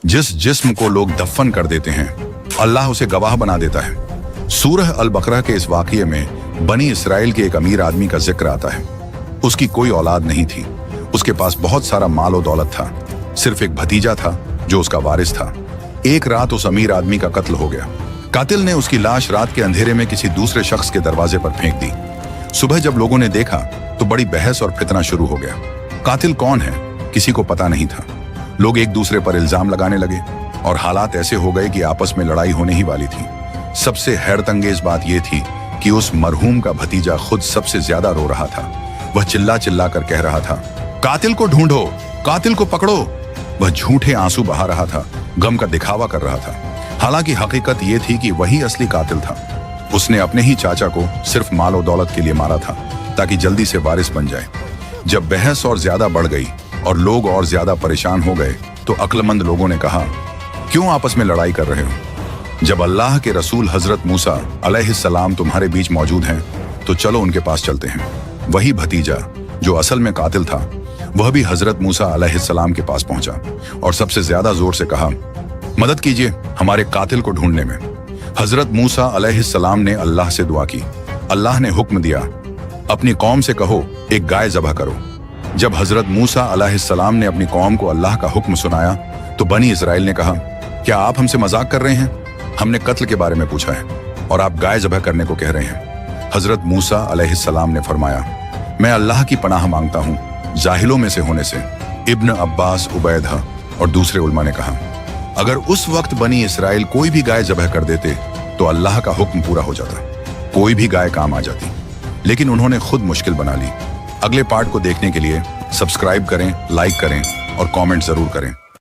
जिस जिस्म को लोग दफन कर देते हैं अल्लाह उसे गवाह बना देता है। सूरह अल बकरा के इस वाक़ये में बनी इसराइल के एक अमीर आदमी का जिक्र आता है। उसकी कोई औलाद नहीं थी, उसके पास बहुत सारा माल और दौलत था, सिर्फ एक भतीजा था जो उसका वारिस था। एक रात उस अमीर आदमी का कत्ल हो गया। कातिल ने उसकी लाश रात के अंधेरे में किसी दूसरे शख्स के दरवाजे पर फेंक दी। सुबह जब लोगों ने देखा तो बड़ी बहस और फितना शुरू हो गया। कातिल कौन है किसी को पता नहीं था। लोग एक दूसरे पर इल्जाम लगाने लगे और हालात ऐसे हो गए कि आपस में लड़ाई होने ही वाली थी। सबसे हैरतअंगेज बात यह थी कि उस मरहूम का भतीजा खुद सबसे ज्यादा रो रहा था। वह चिल्ला चिल्ला कर कह रहा था, कातिल को ढूंढो, कातिल को पकड़ो। वह झूठे आंसू बहा रहा था, गम का दिखावा कर रहा था। हालांकि हकीकत यह थी कि वही असली कातिल था। उसने अपने ही चाचा को सिर्फ माल और दौलत के लिए मारा था ताकि जल्दी से वारिस बन जाए। जब बहस और ज्यादा बढ़ गई और लोग और ज्यादा परेशान हो गए तो अक्लमंद लोगों ने कहा, क्यों आपस में लड़ाई कर रहे हो? जब अल्लाह के रसूल हजरत मूसा अलैहिस्सलाम तुम्हारे बीच मौजूद हैं तो चलो उनके पास चलते हैं। वही भतीजा जो असल में कातिल था वह भी हजरत मूसा अलैहिस्सलाम के पास पहुंचा और सबसे ज्यादा जोर से कहा, मदद कीजिए हमारे कातिल को ढूंढने में। हजरत मूसा अलैहिस्सलाम ने अल्लाह से दुआ की। अल्लाह ने हुक्म दिया, अपनी कौम से कहो एक गाय ज़बह करो। जब हजरत मूसा अलैहिस्सलाम ने अपनी कौम को अल्लाह का हुक्म सुनाया तो बनी इसराइल ने कहा, क्या आप हमसे मजाक कर रहे हैं? हमने कत्ल के बारे में पूछा है और आप गाय ज़बह करने को कह रहे हैं। हजरत मूसा अलैहिस्सलाम ने फरमाया, मैं अल्लाह की पनाह मांगता हूँ जाहिलों में से होने से। इब्न अब्बास, उबैदा और दूसरे उलमा ने कहा, अगर उस वक्त बनी इसराइल कोई भी गाय ज़बह कर देते तो अल्लाह का हुक्म पूरा हो जाता, कोई भी गाय काम आ जाती, लेकिन उन्होंने खुद मुश्किल बना ली। अगले पार्ट को देखने के लिए सब्सक्राइब करें, लाइक करें और कमेंट जरूर करें।